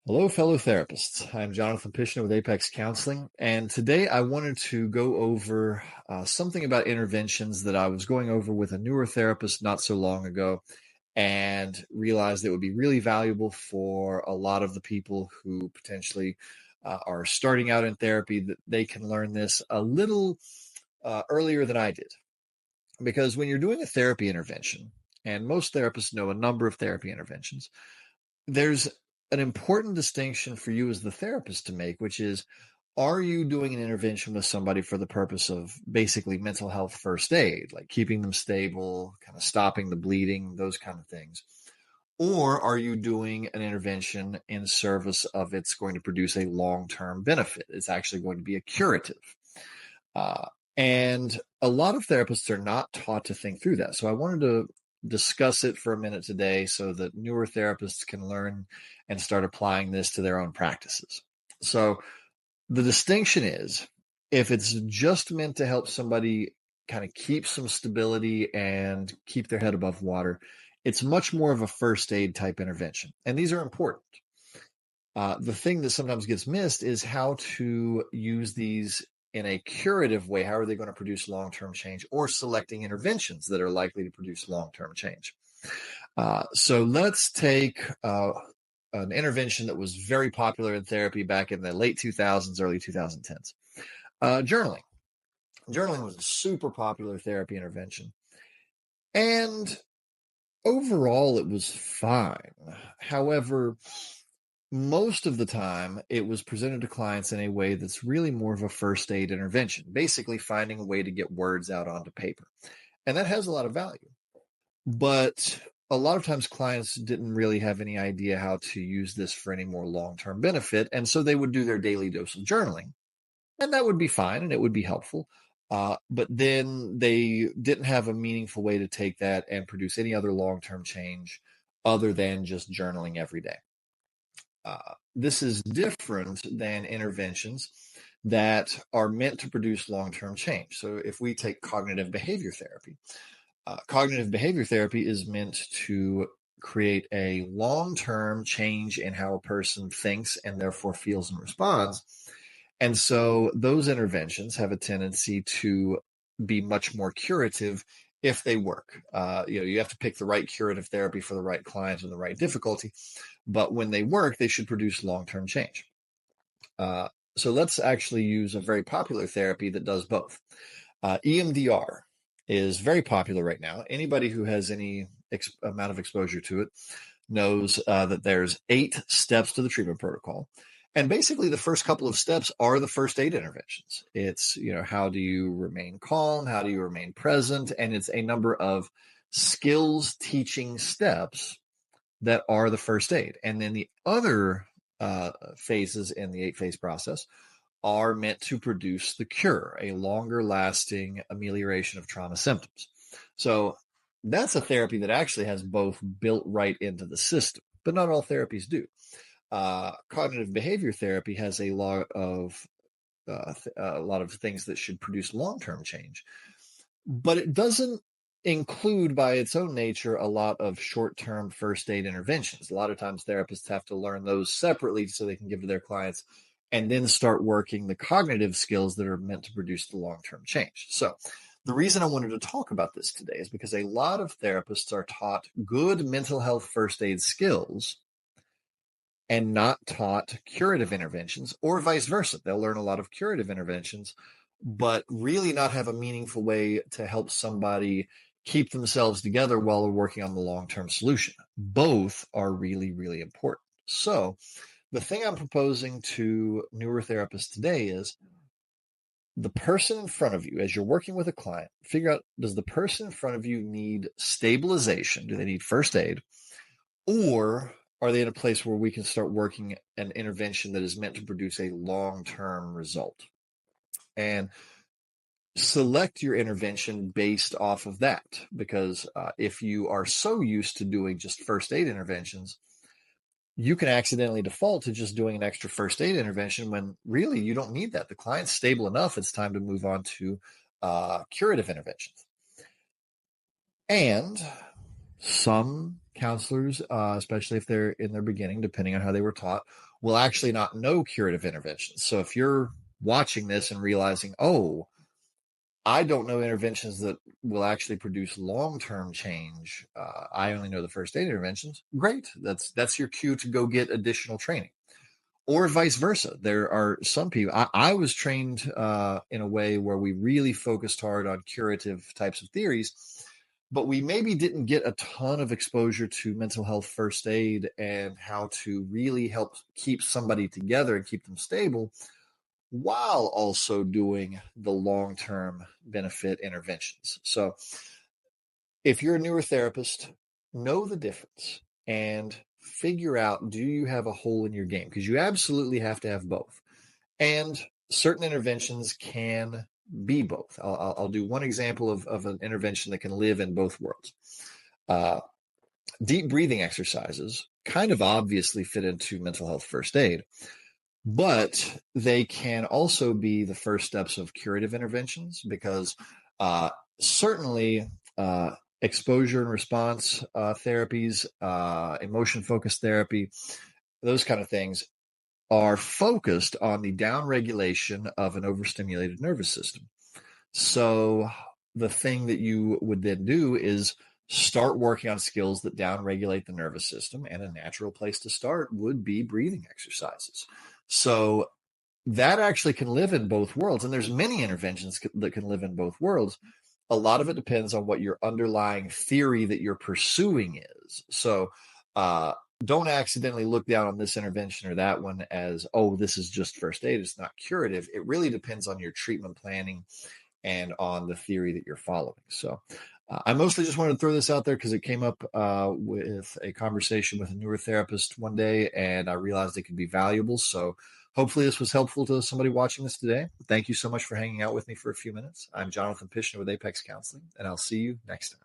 Hello, fellow therapists. I'm Jonathan Pishner with Apex Counseling, and today I wanted to go over something about interventions that I was going over with a newer therapist not so long ago, and realized it would be really valuable for a lot of the people who potentially are starting out in therapy, that they can learn this a little earlier than I did. Because when you're doing a therapy intervention, and most therapists know a number of therapy interventions, there's an important distinction for you as the therapist to make, which is, are you doing an intervention with somebody for the purpose of basically mental health first aid, like keeping them stable, kind of stopping the bleeding, those kind of things? Or are you doing an intervention in service of it's going to produce a long-term benefit? It's actually going to be a curative. Uh, and a lot of therapists are not taught to think through that. So I wanted to discuss it for a minute today so that newer therapists can learn and start applying this to their own practices. So the distinction is, if it's just meant to help somebody kind of keep some stability and keep their head above water, it's much more of a first aid type intervention. And these are important. The thing that sometimes gets missed is how to use these in a curative way. How are they going to produce long-term change, or selecting interventions that are likely to produce long-term change? So let's take an intervention that was very popular in therapy back in the late 2000s, early 2010s. Journaling. Journaling was a super popular therapy intervention. And overall, it was fine. However, most of the time, it was presented to clients in a way that's really more of a first aid intervention, basically finding a way to get words out onto paper. And that has a lot of value. But a lot of times, clients didn't really have any idea how to use this for any more long-term benefit. And so they would do their daily dose of journaling. And that would be fine and it would be helpful. But then they didn't have a meaningful way to take that and produce any other long-term change other than just journaling every day. This is different than interventions that are meant to produce long-term change. So if we take cognitive behavior therapy, cognitive behavior therapy is meant to create a long-term change in how a person thinks and therefore feels and responds. And so those interventions have a tendency to be much more curative if they work. You have to pick the right curative therapy for the right client and the right difficulty. But when they work, they should produce long-term change. So let's actually use a very popular therapy that does both. EMDR is very popular right now. Anybody who has any amount of exposure to it knows that there's 8 steps to the treatment protocol. And basically, the first couple of steps are the first aid interventions. It's, how do you remain calm? How do you remain present? And it's a number of skills teaching steps that are the first aid. And then the other phases in the 8-phase process are meant to produce the cure, a longer lasting amelioration of trauma symptoms. So that's a therapy that actually has both built right into the system, but not all therapies do. Cognitive behavior therapy has a lot of things that should produce long-term change, but it doesn't include, by its own nature, a lot of short-term first aid interventions. A lot of times therapists have to learn those separately so they can give to their clients and then start working the cognitive skills that are meant to produce the long-term change. So the reason I wanted to talk about this today is because a lot of therapists are taught good mental health first aid skills and not taught curative interventions, or vice versa. They'll learn a lot of curative interventions, but really not have a meaningful way to help somebody keep themselves together while they're working on the long-term solution. Both are really, really important. So the thing I'm proposing to newer therapists today is, the person in front of you, as you're working with a client, figure out, does the person in front of you need stabilization? Do they need first aid? Or are they in a place where we can start working an intervention that is meant to produce a long-term result? And select your intervention based off of that, because if you are so used to doing just first aid interventions, you can accidentally default to just doing an extra first aid intervention when really you don't need that. The client's stable enough. It's time to move on to curative interventions. And some counselors, especially if they're in their beginning, depending on how they were taught, will actually not know curative interventions. So if you're watching this and realizing, oh, I don't know interventions that will actually produce long-term change. I only know the first aid interventions. Great. That's your cue to go get additional training. Or vice versa. There are some people, I was trained in a way where we really focused hard on curative types of theories, but we maybe didn't get a ton of exposure to mental health first aid and how to really help keep somebody together and keep them stable while also doing the long-term benefit interventions. So if you're a newer therapist, know the difference and figure out, do you have a hole in your game? Because you absolutely have to have both. And certain interventions can be both. I'll do one example of an intervention that can live in both worlds. Deep breathing exercises kind of obviously fit into mental health first aid, but they can also be the first steps of curative interventions because certainly exposure and response therapies, emotion-focused therapy, those kind of things are focused on the downregulation of an overstimulated nervous system. So the thing that you would then do is start working on skills that downregulate the nervous system, and a natural place to start would be breathing exercises. So that actually can live in both worlds, and there's many interventions that can live in both worlds. A lot of it depends on what your underlying theory that you're pursuing is. So don't accidentally look down on this intervention or that one as, oh, this is just first aid, it's not curative. It really depends on your treatment planning and on the theory that you're following. So I mostly just wanted to throw this out there because it came up with a conversation with a newer therapist one day, and I realized it could be valuable. So hopefully this was helpful to somebody watching this today. Thank you so much for hanging out with me for a few minutes. I'm Jonathan Pishner with Apex Counseling, and I'll see you next time.